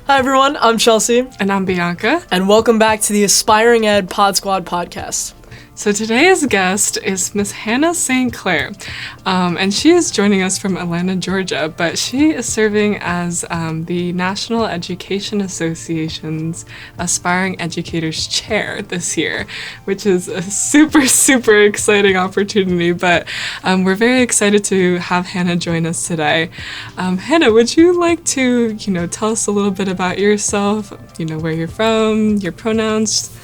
Hi everyone, I'm Chelsea. And I'm Bianca. And welcome back to the Aspiring Ed PodSquad Podcast. So today's guest is Miss Hannah St Clair, and she is joining us from Atlanta, Georgia, but she is serving as the National Education Association's Aspiring Educators Chair this year, which is a super exciting opportunity, but we're very excited to have Hannah join us today. Hannah, would you like to, tell us a little bit about yourself, where you're from, your pronouns?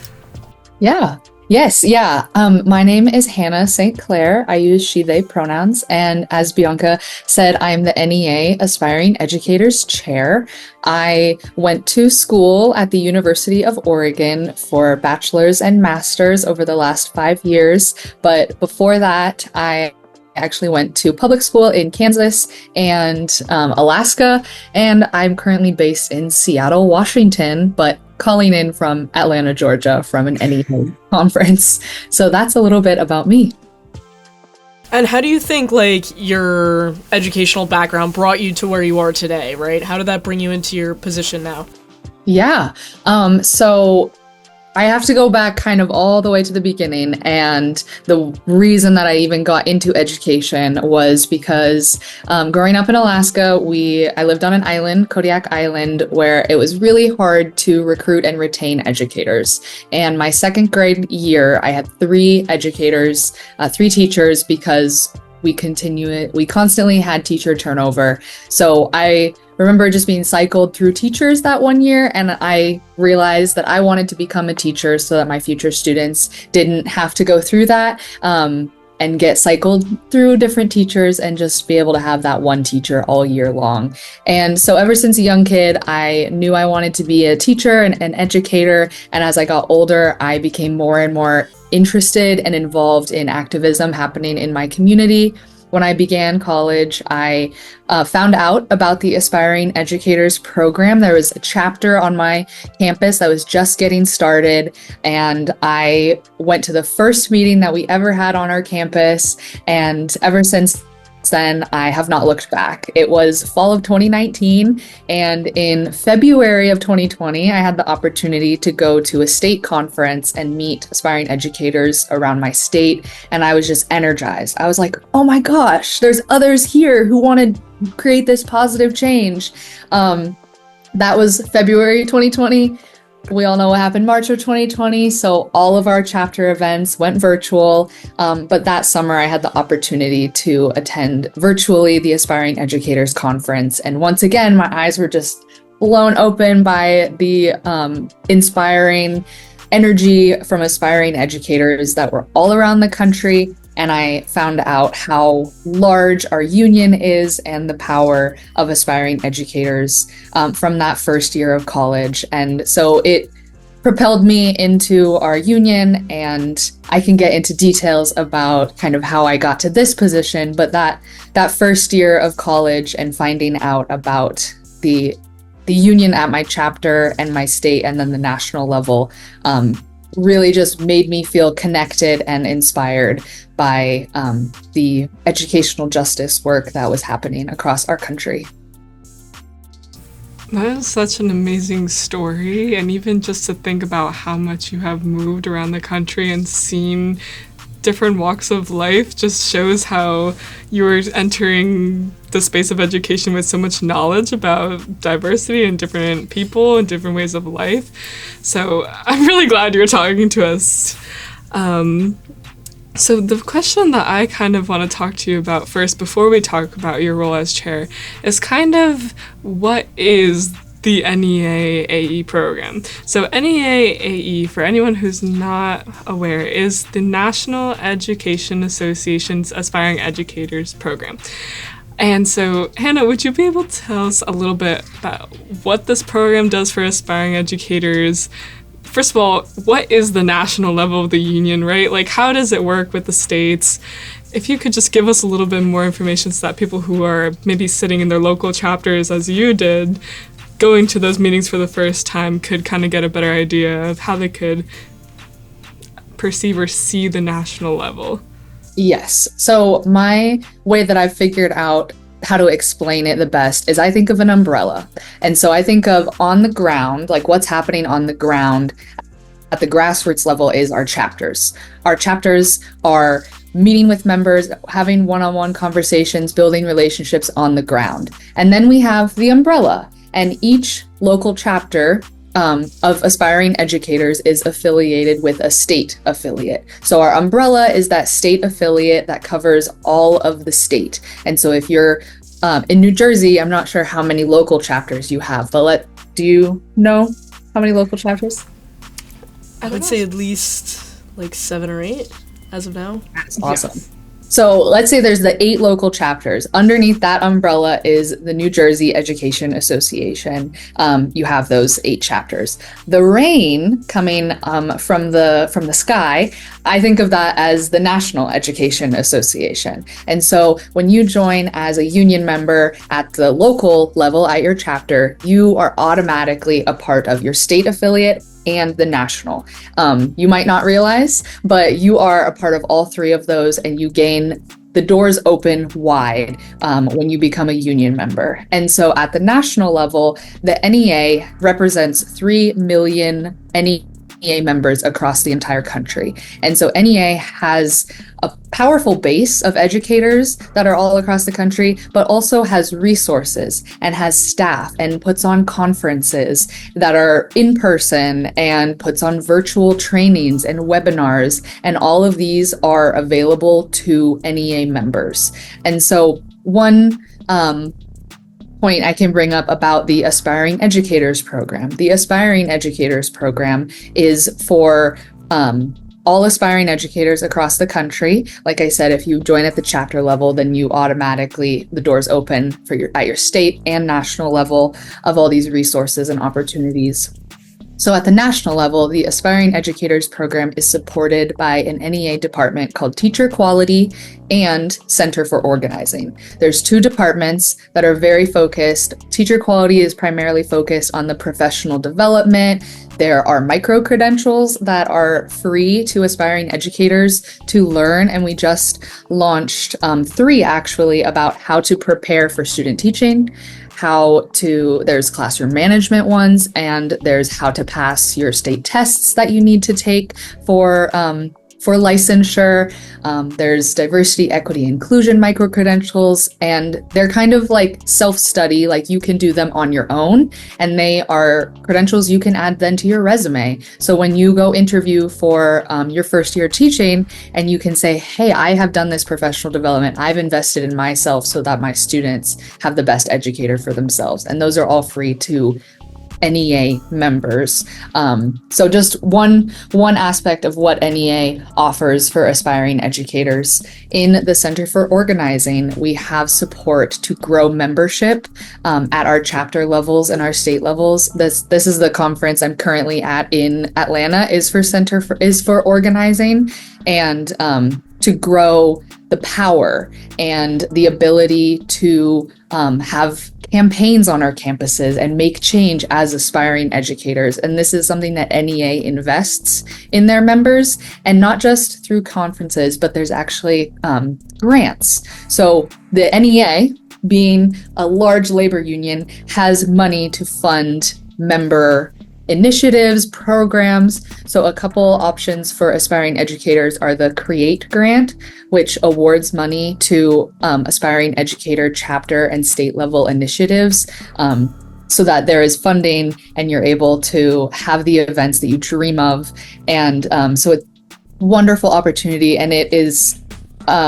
Yes. My name is Hannah St Clair. I use she, they pronouns. And as Bianca said, I am the NEA Aspiring Educators Chair. I went to school at the University of Oregon for bachelor's and master's over the last 5 years. But before that, I actually went to public school in Kansas and Alaska. And I'm currently based in Seattle, Washington, but calling in from Atlanta, Georgia from an NEA conference. So that's a little bit about me. And how do you think your educational background brought you to where you are today, right? How did that bring you into your position now? Yeah. So I have to go back kind of all the way to the beginning. And the reason that I even got into education was because growing up in Alaska, I lived on an island, Kodiak Island, where it was really hard to recruit and retain educators. And my second grade year, I had three teachers, because we constantly had teacher turnover. So I remember just being cycled through teachers that one year, and I realized that I wanted to become a teacher so that my future students didn't have to go through that and get cycled through different teachers and just be able to have that one teacher all year long. And so ever since a young kid, I knew I wanted to be a teacher and an educator. And as I got older, I became more and more interested and involved in activism happening in my community. When I began college, I found out about the Aspiring Educators program. There was a chapter on my campus that was just getting started, and I went to the first meeting that we ever had on our campus, and ever since then, I have not looked back. It was fall of 2019, and in February of 2020, I had the opportunity to go to a state conference and meet aspiring educators around my state, and I was just energized. I was like, oh my gosh, there's others here who want to create this positive change. That was February 2020. We all know what happened March of 2020, so all of our chapter events went virtual, but that summer I had the opportunity to attend virtually the Aspiring Educators Conference, and once again, my eyes were just blown open by the inspiring energy from aspiring educators that were all around the country, and I found out how large our union is and the power of aspiring educators from that first year of college. And so it propelled me into our union, and I can get into details about kind of how I got to this position, but that first year of college and finding out about the union at my chapter and my state and then the national level really just made me feel connected and inspired by the educational justice work that was happening across our country. That is such an amazing story, and even just to think about how much you have moved around the country and seen different walks of life just shows how you're entering the space of education with so much knowledge about diversity and different people and different ways of life. So I'm really glad you're talking to us. So the question that I kind of want to talk to you about first, before we talk about your role as chair, is kind of what is the NEA AE program. So NEA AE, for anyone who's not aware, is the National Education Association's Aspiring Educators program. And so, Hannah, would you be able to tell us a little bit about what this program does for aspiring educators? First of all, what is the national level of the union, right? Like, how does it work with the states? If you could just give us a little bit more information so that people who are maybe sitting in their local chapters, as you did, going to those meetings for the first time, could kind of get a better idea of how they could perceive or see the national level. Yes. So my way that I've figured out how to explain it the best is I think of an umbrella. And so I think of on the ground, like what's happening on the ground at the grassroots level is our chapters. Our chapters are meeting with members, having one-on-one conversations, building relationships on the ground. And then we have the umbrella, and each local chapter of Aspiring Educators is affiliated with a state affiliate. So our umbrella is that state affiliate that covers all of the state. And so if you're in New Jersey, I'm not sure how many local chapters you have, but do you know how many local chapters? I would say at least like 7 or 8 as of now. That's awesome. Yes. So let's say there's the 8 local chapters. Underneath that umbrella is the New Jersey Education Association. You have those 8 chapters. The rain coming from the sky, I think of that as the National Education Association. And so when you join as a union member at the local level at your chapter, you are automatically a part of your state affiliate and the national. You might not realize, but you are a part of all 3 of those, and you gain the doors open wide when you become a union member. And so at the national level, the NEA represents 3 million NEA members across the entire country. And so NEA has a powerful base of educators that are all across the country, but also has resources and has staff and puts on conferences that are in person and puts on virtual trainings and webinars. And all of these are available to NEA members. And so one point I can bring up about the Aspiring Educators program. The Aspiring Educators program is for all aspiring educators across the country. Like I said, if you join at the chapter level, then you automatically, the doors open for at your state and national level of all these resources and opportunities. So at the national level, the Aspiring Educators program is supported by an NEA department called Teacher Quality and Center for Organizing. There's 2 departments that are very focused. Teacher Quality is primarily focused on the professional development. There are micro-credentials that are free to aspiring educators to learn, and we just launched 3 actually about how to prepare for student teaching, there's classroom management ones, and there's how to pass your state tests that you need to take for licensure. There's diversity, equity, inclusion micro-credentials, and they're kind of like self-study, like you can do them on your own, and they are credentials you can add then to your resume. So when you go interview for your first year teaching, and you can say, hey, I have done this professional development, I've invested in myself so that my students have the best educator for themselves. And those are all free to NEA members. So just one aspect of what NEA offers for aspiring educators. In the Center for Organizing, we have support to grow membership at our chapter levels and our state levels. This is the conference I'm currently at in Atlanta, is for Organizing, and to grow the power and the ability to have campaigns on our campuses and make change as aspiring educators. And this is something that NEA invests in their members, and not just through conferences, but there's actually grants. So the NEA, being a large labor union, has money to fund member initiatives, programs. So a couple options for aspiring educators are the CREATE grant, which awards money to aspiring educator chapter and state level initiatives, so that there is funding and you're able to have the events that you dream of. And so it's a wonderful opportunity, and it is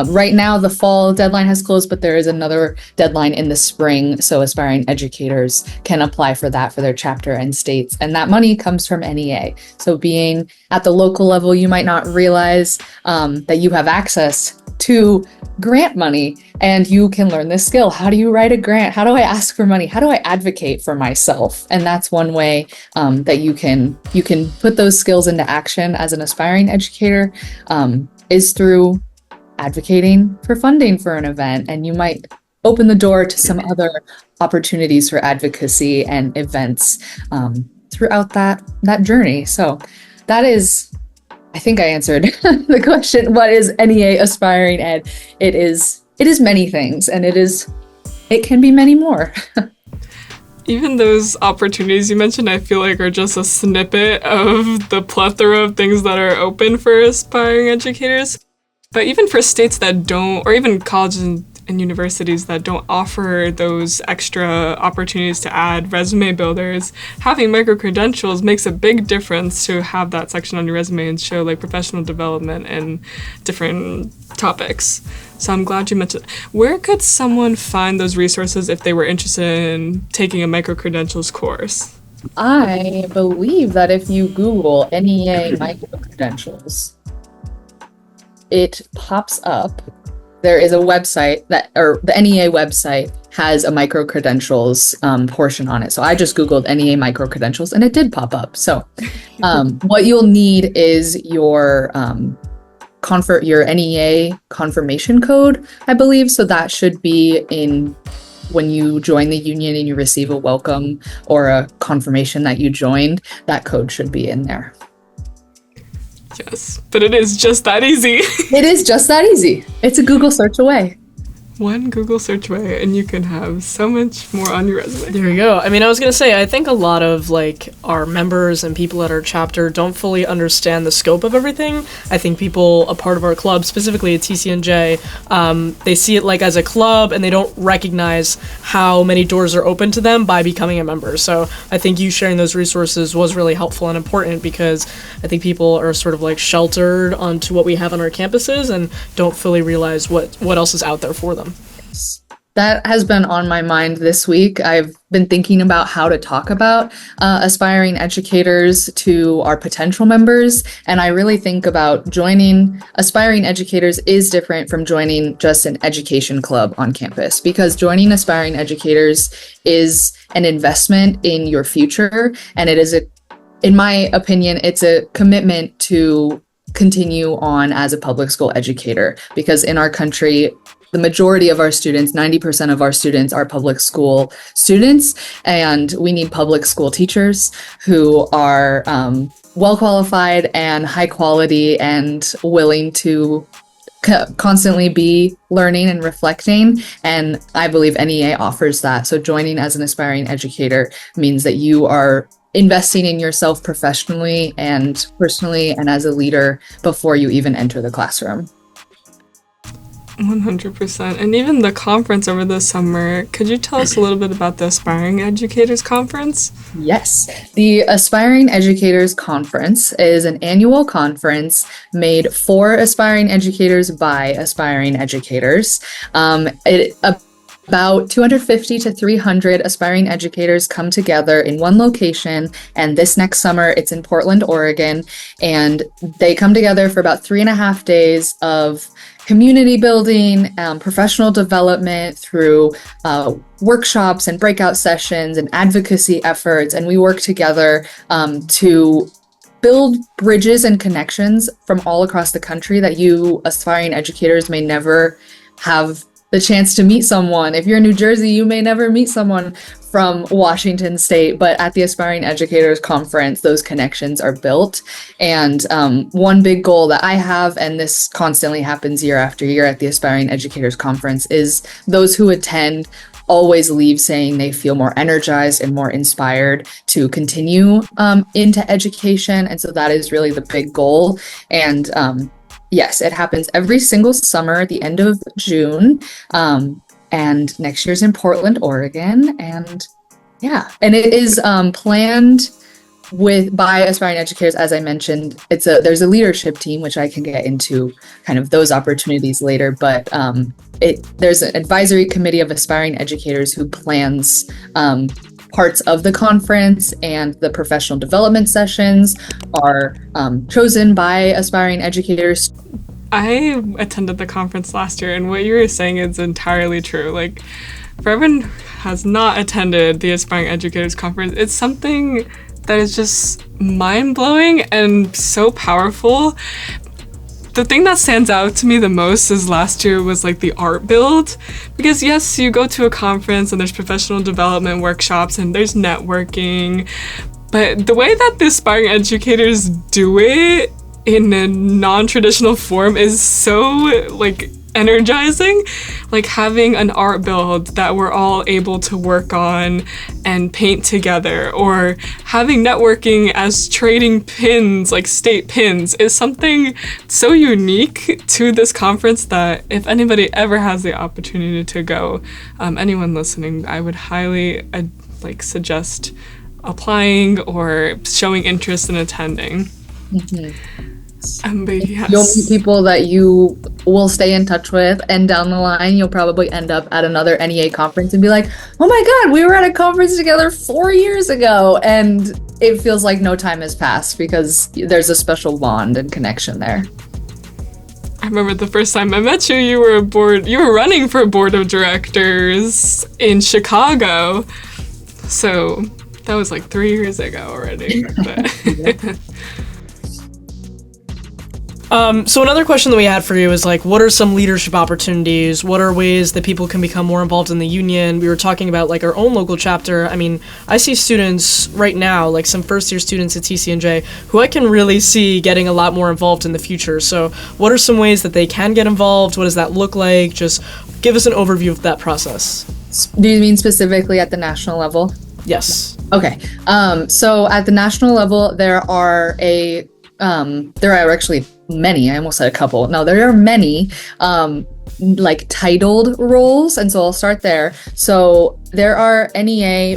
right now the fall deadline has closed, but there is another deadline in the spring, so aspiring educators can apply for that for their chapter and states, and that money comes from NEA. So being at the local level, you might not realize that you have access to grant money, and you can learn this skill. How do you write a grant? How do I ask for money? How do I advocate for myself? And that's one way that you can put those skills into action as an aspiring educator, is through advocating for funding for an event, and you might open the door to some other opportunities for advocacy and events throughout that journey. So that is, I think I answered the question, what is NEA Aspiring Ed? It is many things, and it is it can be many more. Even those opportunities you mentioned, I feel like are just a snippet of the plethora of things that are open for aspiring educators. But even for states that don't, or even colleges and universities that don't offer those extra opportunities to add resume builders, having micro-credentials makes a big difference to have that section on your resume and show like professional development and different topics. So I'm glad you mentioned. Where could someone find those resources if they were interested in taking a micro-credentials course? I believe that if you Google NEA micro-credentials, it pops up. There is a website or the NEA website has a micro-credentials portion on it. So I just Googled NEA micro-credentials and it did pop up. So what you'll need is your NEA confirmation code, I believe. So that should be in when you join the union and you receive a welcome or a confirmation that you joined, that code should be in there. Yes, but it is just that easy. It is just that easy. It's a Google search away. One Google search away, and you can have so much more on your resume. There you go. I mean, I was going to say, I think a lot of, like, our members and people at our chapter don't fully understand the scope of everything. I think people, a part of our club, specifically at TCNJ, they see it, like, as a club, and they don't recognize how many doors are open to them by becoming a member. So I think you sharing those resources was really helpful and important because I think people are sort of, like, sheltered onto what we have on our campuses and don't fully realize what else is out there for them. That has been on my mind this week. I've been thinking about how to talk about aspiring educators to our potential members. And I really think about joining aspiring educators is different from joining just an education club on campus, because joining aspiring educators is an investment in your future. And it is in my opinion, it's a commitment to continue on as a public school educator, because in our country, the majority of our students, 90% of our students, are public school students, and we need public school teachers who are well qualified and high quality and willing to constantly be learning and reflecting. And I believe NEA offers that. So joining as an aspiring educator means that you are investing in yourself professionally and personally and as a leader before you even enter the classroom. 100%. And even the conference over the summer, could you tell us a little bit about the Aspiring Educators Conference? Yes. The Aspiring Educators Conference is an annual conference made for aspiring educators by aspiring educators. About 250 to 300 aspiring educators come together in one location, and this next summer it's in Portland, Oregon, and they come together for about 3.5 days of community building, professional development through workshops and breakout sessions and advocacy efforts, and we work together to build bridges and connections from all across the country that you aspiring educators may never have the chance to meet someone. If you're in New Jersey, you may never meet someone from Washington State, but at the Aspiring Educators Conference, those connections are built. And one big goal that I have, and this constantly happens year after year at the Aspiring Educators Conference, is those who attend always leave saying they feel more energized and more inspired to continue into education. And so that is really the big goal. And yes, it happens every single summer at the end of June. And next year's in Portland, Oregon. And yeah, and it is planned by aspiring educators. As I mentioned, there's a leadership team, which I can get into kind of those opportunities later. But there's an advisory committee of aspiring educators who plans parts of the conference, and the professional development sessions are chosen by aspiring educators. I attended the conference last year, and what you were saying is entirely true. Like, for everyone who has not attended the Aspiring Educators Conference, it's something that is just mind-blowing and so powerful. The thing that stands out to me the most is last year was like the art build, because yes, you go to a conference and there's professional development workshops and there's networking, but the way that the aspiring educators do it in a non-traditional form is so like energizing, like having an art build that we're all able to work on and paint together, or having networking as trading pins, like state pins, is something so unique to this conference that if anybody ever has the opportunity to go, anyone listening, I would highly suggest applying or showing interest in attending. But yes. You'll meet people that you will stay in touch with, and down the line you'll probably end up at another NEA conference and be like, oh my god, we were at a conference together 4 years ago, and it feels like no time has passed because there's a special bond and connection there. I remember the first time I met you, you were running for board of directors in Chicago. So that was like 3 years ago already. But So another question that we had for you is like, what are some leadership opportunities? What are ways that people can become more involved in the union? We were talking about like our own local chapter. I mean, I see students right now, like some first-year students at TCNJ, who I can really see getting a lot more involved in the future. So what are some ways that they can get involved? What does that look like? Just give us an overview of that process. Do you mean specifically at the national level? Yes. Okay. So at the national level, there are actually many, I almost said a couple. No, there are many like titled roles. And so I'll start there. So there are NEA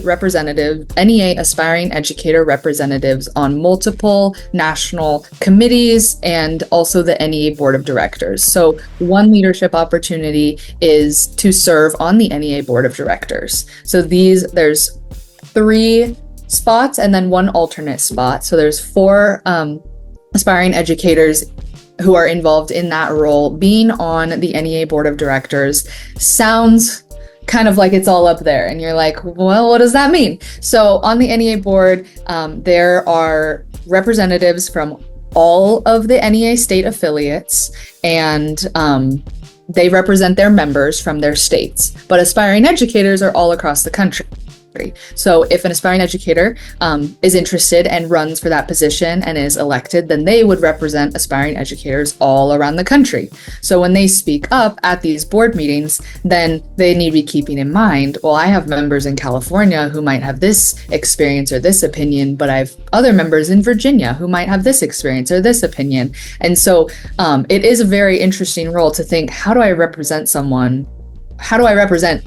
Aspiring Educator representatives on multiple national committees and also the NEA Board of Directors. So one leadership opportunity is to serve on the NEA Board of Directors. So there's 3 spots and then 1 alternate spot. So there's 4 aspiring educators who are involved in that role. Being on the NEA Board of Directors sounds kind of like it's all up there, and you're like, well, what does that mean? So on the NEA board, there are representatives from all of the NEA state affiliates, and they represent their members from their states. But aspiring educators are all across the country. So if an aspiring educator is interested and runs for that position and is elected, then they would represent aspiring educators all around the country. So when they speak up at these board meetings, then they need to be keeping in mind, well, I have members in California who might have this experience or this opinion, but I have other members in Virginia who might have this experience or this opinion. And so it is a very interesting role to think, how do I represent someone? How do I represent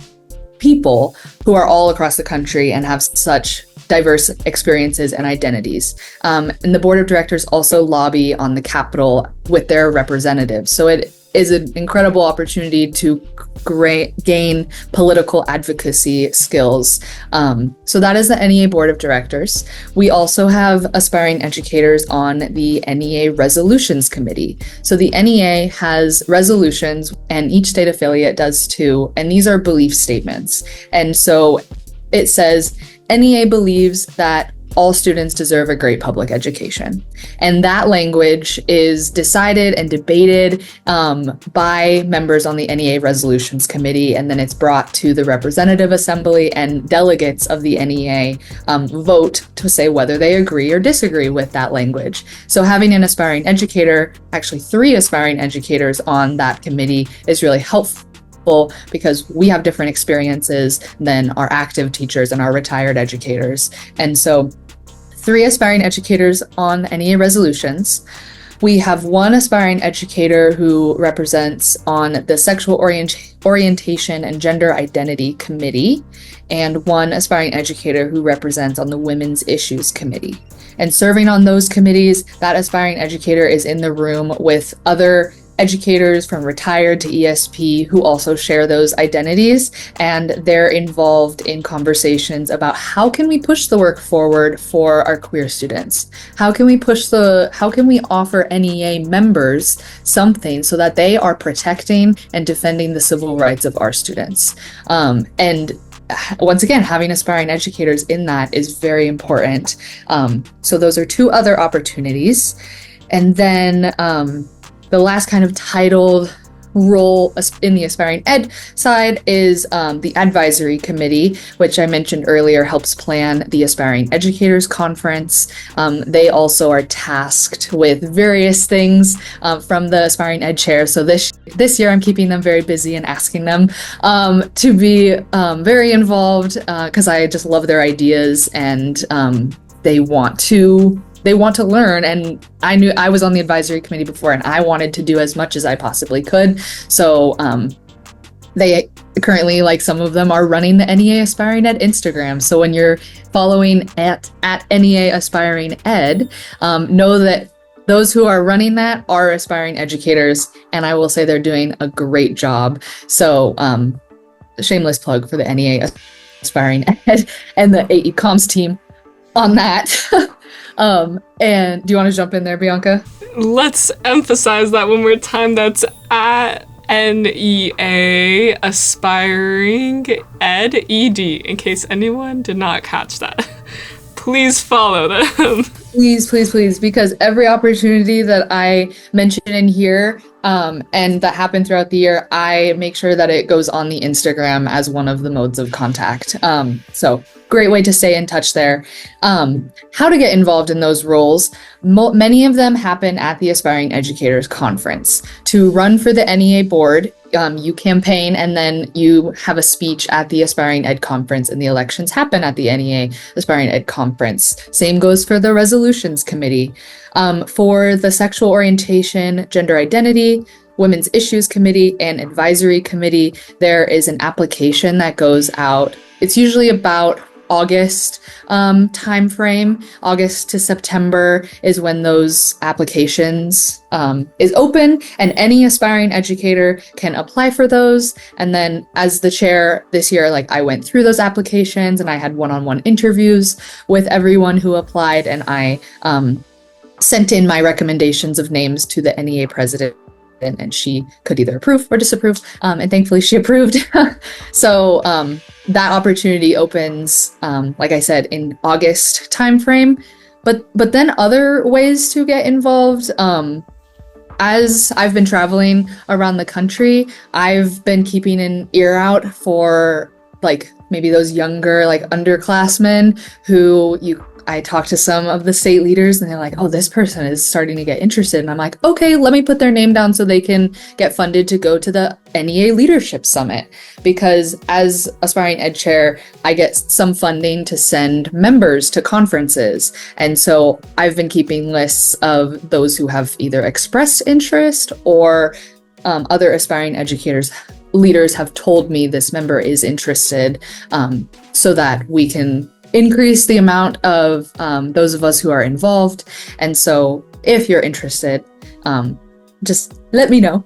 people who are all across the country and have such diverse experiences and identities? And the board of directors also lobby on the Capitol with their representatives. So it is an incredible opportunity to gain political advocacy skills. So that is the NEA Board of Directors. We also have aspiring educators on the NEA Resolutions Committee. So the NEA has resolutions, and each state affiliate does too, and these are belief statements. And so it says, NEA believes that all students deserve a great public education. And that language is decided and debated by members on the NEA Resolutions Committee, and then it's brought to the Representative Assembly, and delegates of the NEA vote to say whether they agree or disagree with that language. So having an aspiring educator, actually 3 aspiring educators on that committee, is really helpful, because we have different experiences than our active teachers and our retired educators. And so 3 aspiring educators on NEA resolutions. We have 1 aspiring educator who represents on the Sexual Orientation and Gender Identity Committee, and 1 aspiring educator who represents on the Women's Issues Committee. And serving on those committees, that aspiring educator is in the room with other educators from retired to ESP who also share those identities, and they're involved in conversations about how can we push the work forward for our queer students? How can we offer NEA members something so that they are protecting and defending the civil rights of our students? And once again, having aspiring educators in that is very important. So those are 2 other opportunities. And then the last kind of titled role in the Aspiring Ed side is the advisory committee, which I mentioned earlier helps plan the Aspiring Educators Conference. They also are tasked with various things from the Aspiring Ed Chair. So this year I'm keeping them very busy and asking them to be very involved because I just love their ideas, and they want to learn. And I knew I was on the advisory committee before, and I wanted to do as much as I possibly could. So they currently, like some of them, are running the NEA Aspiring Ed Instagram. So when you're following at NEA Aspiring Ed, know that those who are running that are aspiring educators, and I will say they're doing a great job. So shameless plug for the NEA Aspiring Ed and the AE Comms team on that. And do you want to jump in there, Bianca? Let's emphasize that one more time. That's at NEA Aspiring Ed ED, in case anyone did not catch that. Please follow them. Please, because every opportunity that I mention in here and that happened throughout the year, I make sure that it goes on the Instagram as one of the modes of contact. So great way to stay in touch there. How to get involved in those roles. Many of them happen at the Aspiring Educators Conference. To run for the NEA board, you campaign and then you have a speech at the Aspiring Ed Conference, and the elections happen at the NEA Aspiring Ed Conference. Same goes for the Resolutions Committee. For the Sexual Orientation, Gender Identity, Women's Issues Committee, and Advisory Committee, there is an application that goes out. It's usually about August timeframe. August to September is when those applications is open, and any aspiring educator can apply for those. And then as the chair this year, like, I went through those applications and I had one-on-one interviews with everyone who applied, and I sent in my recommendations of names to the NEA president, and she could either approve or disapprove, and thankfully she approved. So that opportunity opens, like I said, in August timeframe. But then other ways to get involved, as I've been traveling around the country, I've been keeping an ear out for, like, maybe those younger, like, underclassmen who I talked to some of the state leaders, and they're like, oh, this person is starting to get interested. And I'm like, okay, let me put their name down so they can get funded to go to the NEA Leadership Summit. Because as Aspiring Ed Chair, I get some funding to send members to conferences. And so I've been keeping lists of those who have either expressed interest or other aspiring leaders have told me this member is interested, so that we can increase the amount of those of us who are involved. And so if you're interested, just let me know.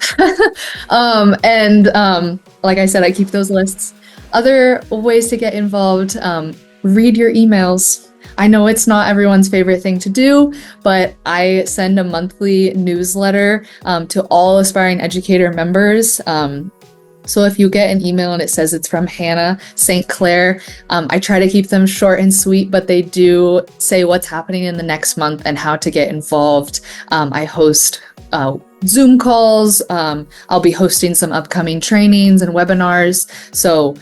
Like I said, I keep those lists. Other ways to get involved, read your emails. I know it's not everyone's favorite thing to do, but I send a monthly newsletter to all aspiring educator members. So if you get an email and it says it's from Hannah St Clair, I try to keep them short and sweet, but they do say what's happening in the next month and how to get involved. I host Zoom calls. I'll be hosting some upcoming trainings and webinars. So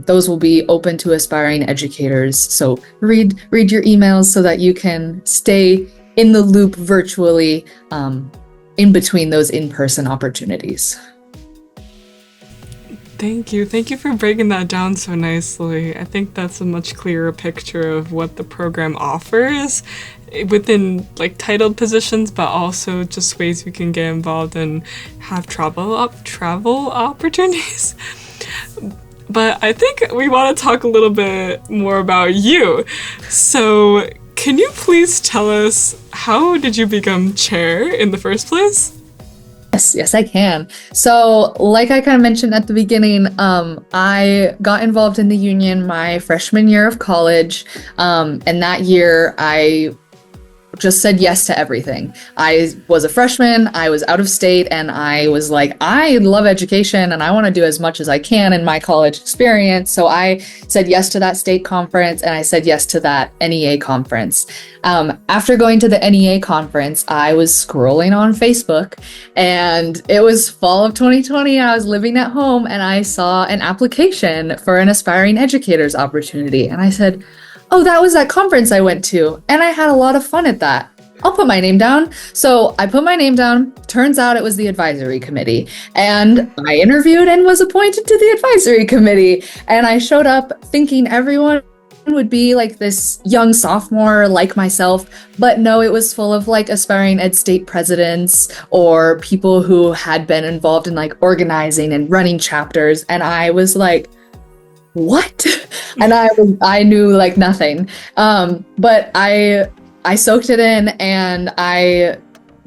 those will be open to aspiring educators. So read your emails so that you can stay in the loop virtually in between those in-person opportunities. Thank you for breaking that down so nicely. I think that's a much clearer picture of what the program offers within, like, titled positions, but also just ways we can get involved and have travel opportunities. But I think we want to talk a little bit more about you. So can you please tell us, how did you become chair in the first place? Yes, I can. So like I kind of mentioned at the beginning, I got involved in the union my freshman year of college. And that year I just said yes to everything. I was a freshman, I was out of state, and I was like, I love education and I want to do as much as I can in my college experience. So I said yes to that state conference, and I said yes to that NEA conference. After going to the NEA conference, I was scrolling on Facebook, and it was fall of 2020. I was living at home, and I saw an application for an Aspiring Educators opportunity. And I said, oh, that was that conference I went to, and I had a lot of fun at that. I'll put my name down. So I put my name down. Turns out it was the advisory committee, and I interviewed and was appointed to the advisory committee. And I showed up thinking everyone would be like this young sophomore like myself, but no, it was full of like aspiring ed state presidents or people who had been involved in like organizing and running chapters. And I was like, what? And I knew like nothing. But I soaked it in, and I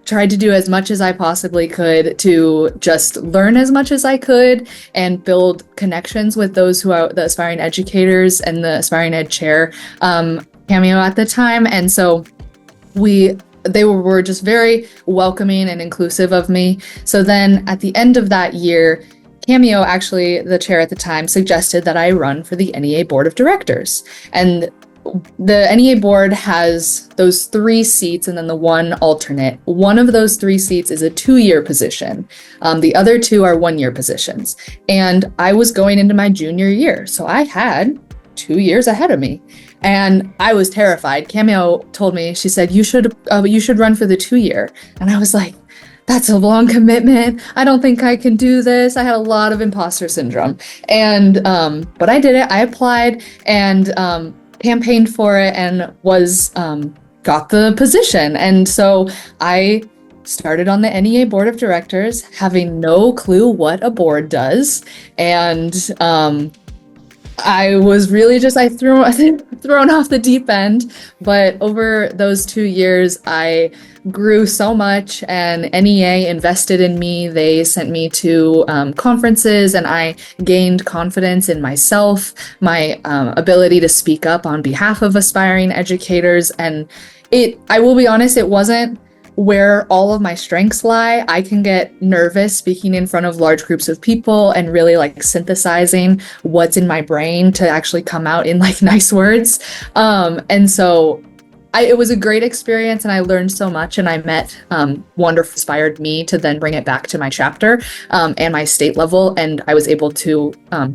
tried to do as much as I possibly could to just learn as much as I could and build connections with those who are the aspiring educators and the Aspiring Ed Chair Cameo at the time. And so they were just very welcoming and inclusive of me. So then at the end of that year, Cameo, actually, the chair at the time, suggested that I run for the NEA Board of Directors. And the NEA board has those 3 seats and then the 1 alternate. One of those 3 seats is a 2-year position. The other 2 are 1-year positions. And I was going into my junior year, so I had 2 years ahead of me. And I was terrified. Cameo told me, she said, you should run for the 2-year. And I was like, that's a long commitment. I don't think I can do this. I had a lot of imposter syndrome. And, but I did it. I applied and campaigned for it and got the position. And so I started on the NEA Board of Directors, having no clue what a board does. And I was really just, thrown off the deep end. But over those 2 years, I grew so much, and NEA invested in me. They sent me to conferences, and I gained confidence in myself, my ability to speak up on behalf of aspiring educators. And I will be honest, it wasn't where all of my strengths lie. I can get nervous speaking in front of large groups of people and really like synthesizing what's in my brain to actually come out in like nice words. And so it was a great experience, and I learned so much, and I met wonderful, inspired me to then bring it back to my chapter and my state level. And I was able to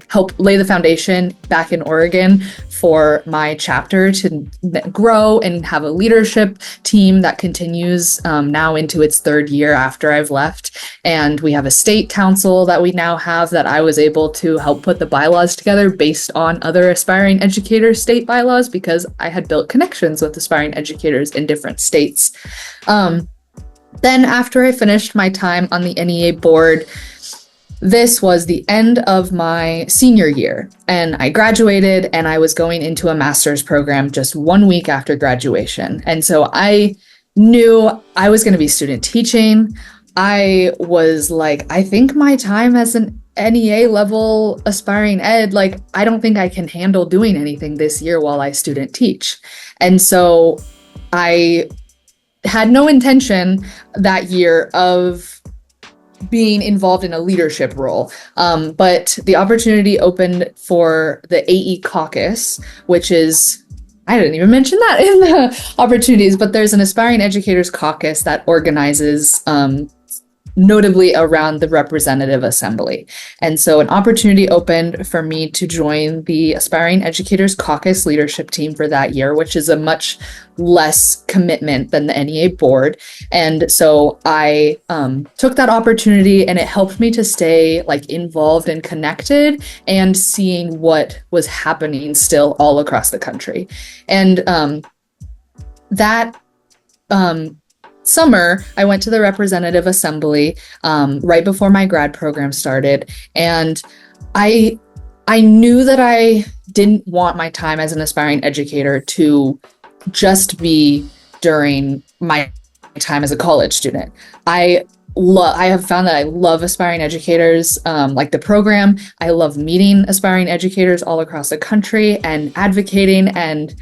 help lay the foundation back in Oregon for my chapter to grow and have a leadership team that continues now into its 3rd year after I've left. And we have a state council that we now have that I was able to help put the bylaws together based on other aspiring educator state bylaws, because I had built connections with aspiring educators in different states. Then after I finished my time on the NEA board, this was the end of my senior year, and I graduated, and I was going into a master's program just 1 week after graduation. And so I knew I was going to be student teaching. I was like, I think my time as an NEA level aspiring ed, like, I don't think I can handle doing anything this year while I student teach. And so I had no intention that year of being involved in a leadership role. But the opportunity opened for the AE caucus, which is, I didn't even mention that in the opportunities, but there's an Aspiring Educators Caucus that organizes notably around the representative assembly. And so an opportunity opened for me to join the Aspiring Educators Caucus leadership team for that year, which is a much less commitment than the NEA board. And so I took that opportunity, and it helped me to stay like involved and connected and seeing what was happening still all across the country. And that summer, I went to the representative assembly right before my grad program started, and I knew that I didn't want my time as an aspiring educator to just be during my time as a college student. I I have found that I love aspiring educators, like the program. I love meeting aspiring educators all across the country and advocating and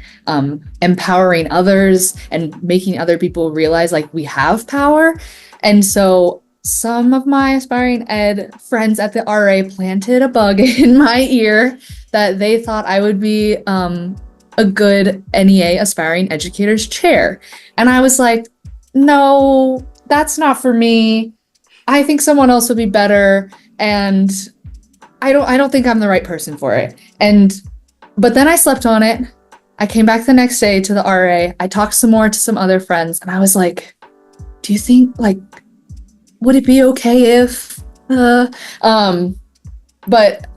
empowering others and making other people realize like we have power. And so some of my aspiring ed friends at the RA planted a bug in my ear that they thought I would be a good NEA Aspiring Educators Chair. And I was like, no, that's not for me. I think someone else would be better. And I don't think I'm the right person for it. But then I slept on it. I came back the next day to the RA. I talked some more to some other friends and I was like, do you think like, would it be okay if, but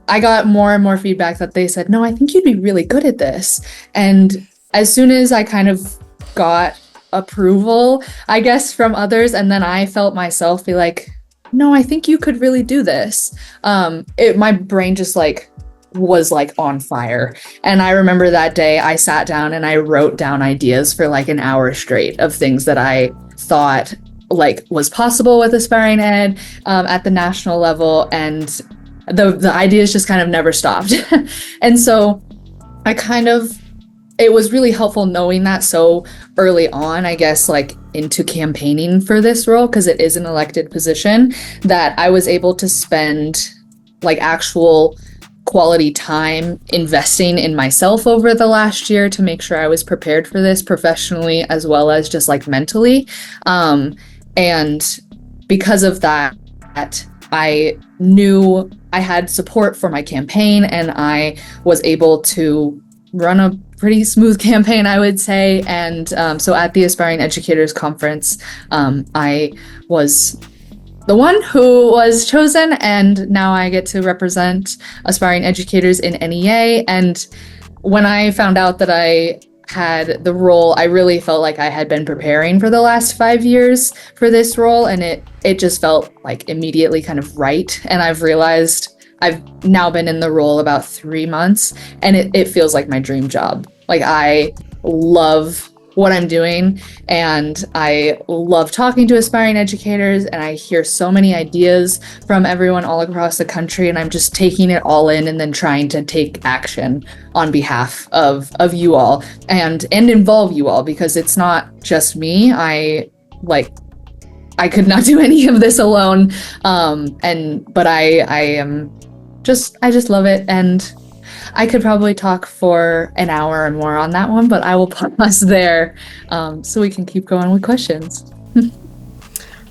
I got more and more feedback that they said, no, I think you'd be really good at this. And as soon as I kind of got approval, I guess, from others, and then I felt myself be like, no, I think you could really do this. My brain just like was like on fire. And I remember that day I sat down and I wrote down ideas for like an hour straight of things that I thought like was possible with aspiring ed at the national level. And the ideas just kind of never stopped. And so it was really helpful knowing that so early on, I guess, like into campaigning for this role, because it is an elected position, that I was able to spend like actual quality time investing in myself over the last year to make sure I was prepared for this professionally as well as just like mentally. And because of that, I knew I had support for my campaign and I was able to run a pretty smooth campaign, I would say. And so at the Aspiring Educators Conference, I was the one who was chosen, and now I get to represent aspiring educators in NEA. And when I found out that I had the role, I really felt like I had been preparing for the last 5 years for this role, and it just felt like immediately kind of right. And I've realized I've now been in the role about 3 months, and it feels like my dream job. Like I love what I'm doing, and I love talking to aspiring educators, and I hear so many ideas from everyone all across the country, and I'm just taking it all in and then trying to take action on behalf of you all and involve you all, because it's not just me. I could not do any of this alone. But I just love it. And I could probably talk for an hour or more on that one, but I will pause there so we can keep going with questions.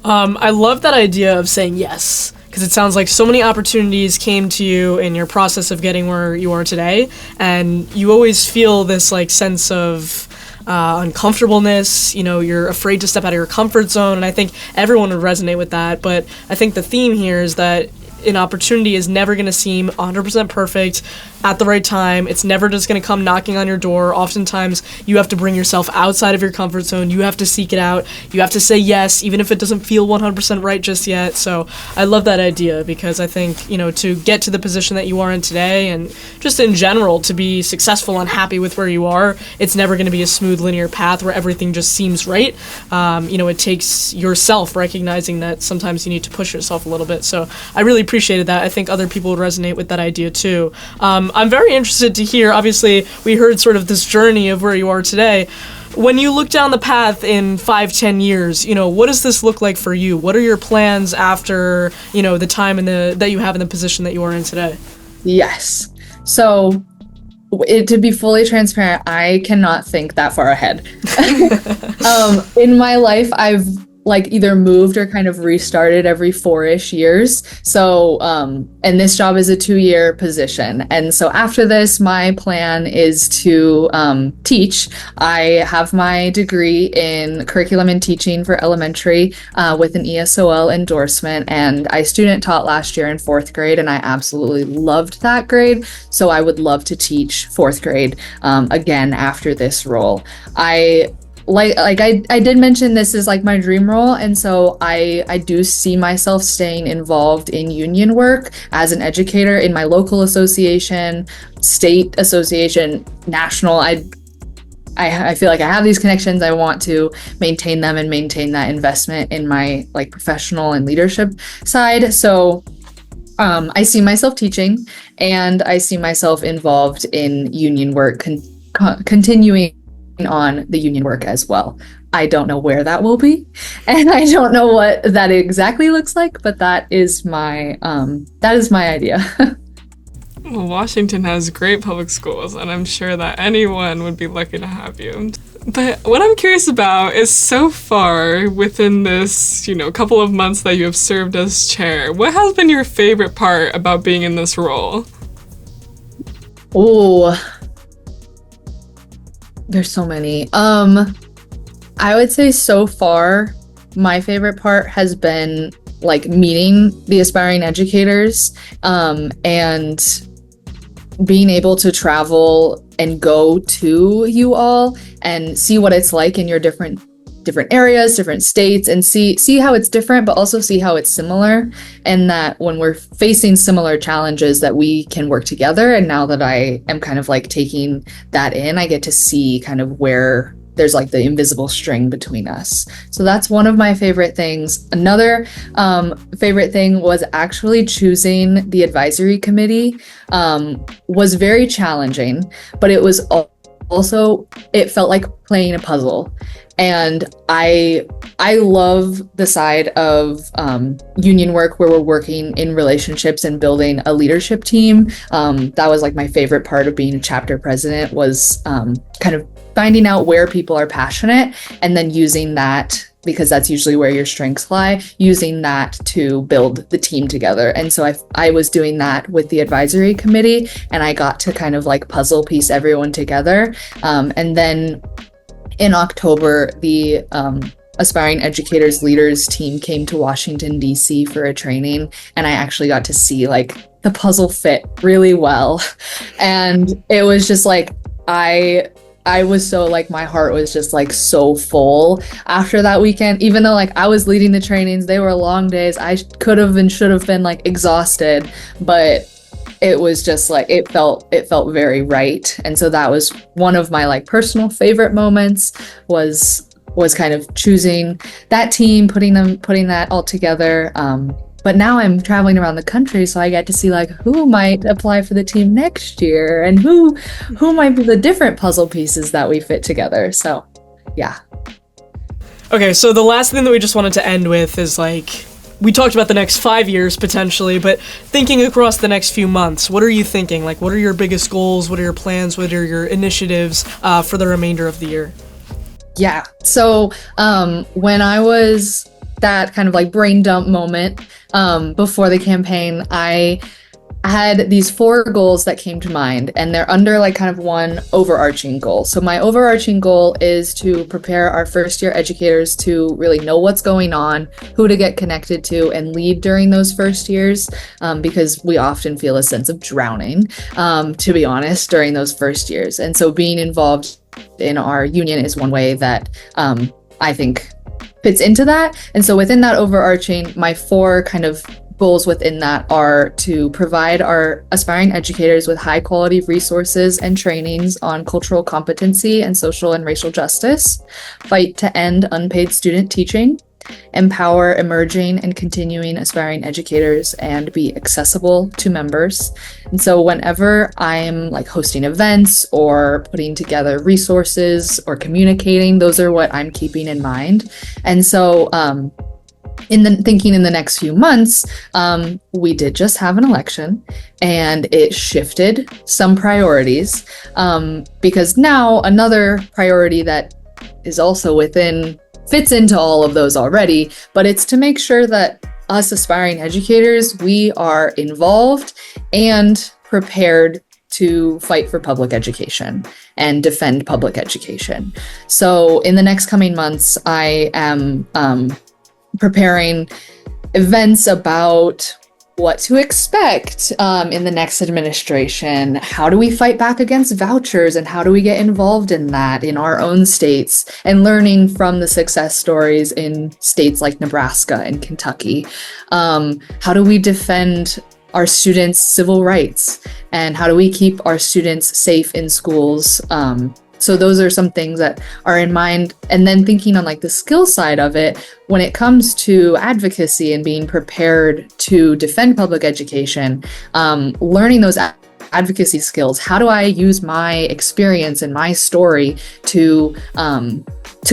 I love that idea of saying yes, because it sounds like so many opportunities came to you in your process of getting where you are today, and you always feel this like sense of uncomfortableness. You know, you're afraid to step out of your comfort zone, and I think everyone would resonate with that. But I think the theme here is that an opportunity is never going to seem 100% perfect at the right time. It's never just going to come knocking on your door. Oftentimes, you have to bring yourself outside of your comfort zone. You have to seek it out. You have to say yes, even if it doesn't feel 100% right just yet. So I love that idea, because I think, you know, to get to the position that you are in today, and just in general, to be successful and happy with where you are, it's never going to be a smooth linear path where everything just seems right. It takes yourself recognizing that sometimes you need to push yourself a little bit. So I really appreciated that. I think other people would resonate with that idea too. I'm very interested to hear, obviously, we heard sort of this journey of where you are today. When you look down the path in 5-10 years, what does this look like for you? What are your plans after, the time that you have in the position that you are in today? Yes. So to be fully transparent, I cannot think that far ahead. In my life, I've either moved or kind of restarted every 4-ish years. So, and this job is a 2-year position. And so after this, my plan is to teach. I have my degree in curriculum and teaching for elementary with an ESOL endorsement. And I student taught last year in 4th grade, and I absolutely loved that grade. So I would love to teach 4th grade again after this role. I did mention, this is like my dream role, and so I do see myself staying involved in union work as an educator in my local association, state association, national. I feel like I have these connections. I want to maintain them and maintain that investment in my like professional and leadership side. So I see myself teaching, and I see myself involved in union work, continuing on the union work as well. I don't know where that will be, and I don't know what that exactly looks like, but that is my idea. Well, Washington has great public schools, and I'm sure that anyone would be lucky to have you. But what I'm curious about is, so far within this, couple of months that you have served as chair, what has been your favorite part about being in this role? Oh, there's so many. I would say so far, my favorite part has been like meeting the aspiring educators, and being able to travel and go to you all and see what it's like in your different areas, different states, and see how it's different, but also see how it's similar, and that when we're facing similar challenges that we can work together. And now that I am kind of like taking that in, I get to see kind of where there's like the invisible string between us. So that's one of my favorite things. Another favorite thing was actually choosing the advisory committee. Was very challenging, but it was also, it felt like playing a puzzle. And I love the side of union work where we're working in relationships and building a leadership team. That was like my favorite part of being a chapter president, was kind of finding out where people are passionate and then using that, because that's usually where your strengths lie, using that to build the team together. And so I was doing that with the advisory committee, and I got to kind of like puzzle piece everyone together. And then in October, the Aspiring Educators Leaders team came to Washington, D.C. for a training, and I actually got to see like the puzzle fit really well. And it was just like, I was so like, my heart was just like so full after that weekend. Even though like I was leading the trainings, they were long days. I could have and should have been like exhausted, but it was just like, it felt very right. And so that was one of my like personal favorite moments, was kind of choosing that team, putting that all together. But now I'm traveling around the country, so I get to see like who might apply for the team next year, and who might be the different puzzle pieces that we fit together. So, yeah. Okay, so the last thing that we just wanted to end with is like, we talked about the next 5 years potentially, but thinking across the next few months, what are you thinking? Like, what are your biggest goals? What are your plans? What are your initiatives for the remainder of the year? Yeah. So when I was that kind of like brain dump moment before the campaign, I had these 4 goals that came to mind, and they're under like kind of one overarching goal. So my overarching goal is to prepare our first year educators to really know what's going on, who to get connected to, and lead during those first years, because we often feel a sense of drowning, to be honest, during those first years. And so being involved in our union is one way that I think fits into that. And so within that overarching, my 4 kind of goals within that are to provide our aspiring educators with high quality resources and trainings on cultural competency and social and racial justice, fight to end unpaid student teaching, empower emerging and continuing aspiring educators, and be accessible to members. And so whenever I'm like hosting events or putting together resources or communicating, those are what I'm keeping in mind. And so in the next few months, we did just have an election, and it shifted some priorities, because now another priority that is also fits into all of those already, but it's to make sure that us aspiring educators, we are involved and prepared to fight for public education and defend public education. So in the next coming months, I am preparing events about what to expect in the next administration. How do we fight back against vouchers, and how do we get involved in that in our own states, and learning from the success stories in states like Nebraska and Kentucky. How do we defend our students' civil rights, and how do we keep our students safe in schools So those are some things that are in mind. And then thinking on like the skill side of it, when it comes to advocacy and being prepared to defend public education, learning those advocacy skills. How do I use my experience and my story to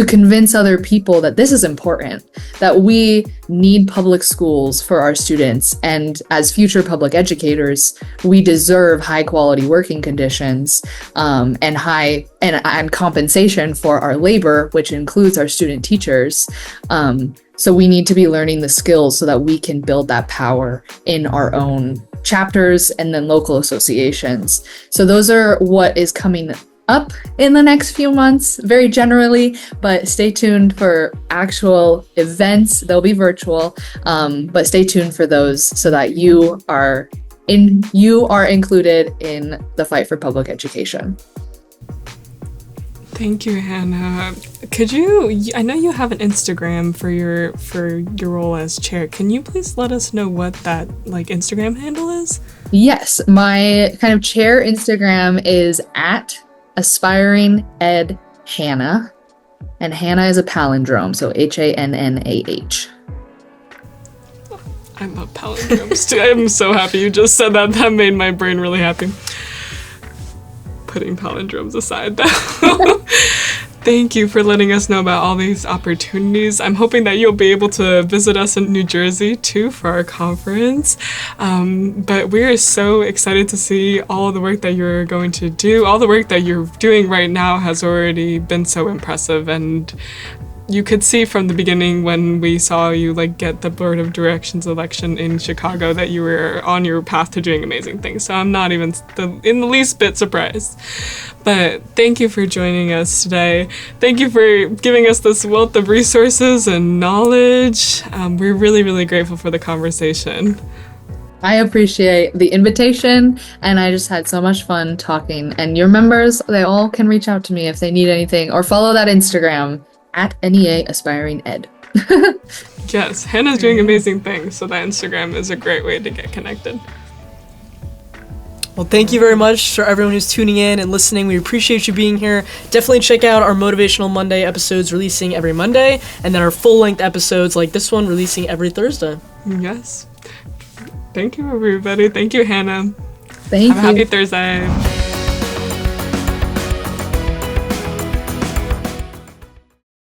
convince other people that this is important, that we need public schools for our students, and as future public educators, we deserve high quality working conditions and compensation for our labor, which includes our student teachers. So we need to be learning the skills so that we can build that power in our own chapters and then local associations. So those are what is coming up in the next few months, very generally, but stay tuned for actual events. They'll be virtual, but stay tuned for those so that you are included in the fight for public education. Thank you, Hannah. Could you, I know you have an Instagram for your role as chair. Can you please let us know what that Instagram handle is? Yes, my kind of chair Instagram is at Aspiring Ed Hannah, and Hannah is a palindrome, so HANNAH. I love palindromes too. I'm so happy you just said that. That made my brain really happy. Putting palindromes aside though. Thank you for letting us know about all these opportunities. I'm hoping that you'll be able to visit us in New Jersey too for our conference. But we are so excited to see all of the work that you're going to do. All the work that you're doing right now has already been so impressive, and you could see from the beginning when we saw you get the Board of Directions election in Chicago that you were on your path to doing amazing things. So I'm not even in the least bit surprised. But thank you for joining us today. Thank you for giving us this wealth of resources and knowledge. We're really, really grateful for the conversation. I appreciate the invitation, and I just had so much fun talking. And your members, they all can reach out to me if they need anything, or follow that Instagram at NEA Aspiring Ed. Yes, Hannah's doing amazing things, so that Instagram is a great way to get connected. Well, thank you very much for everyone who's tuning in and listening. We appreciate you being here. Definitely check out our Motivational Monday episodes releasing every Monday, and then our full-length episodes like this one releasing every Thursday. Yes. Thank you, everybody. Thank you, Hannah. Thank you. Have a happy Thursday.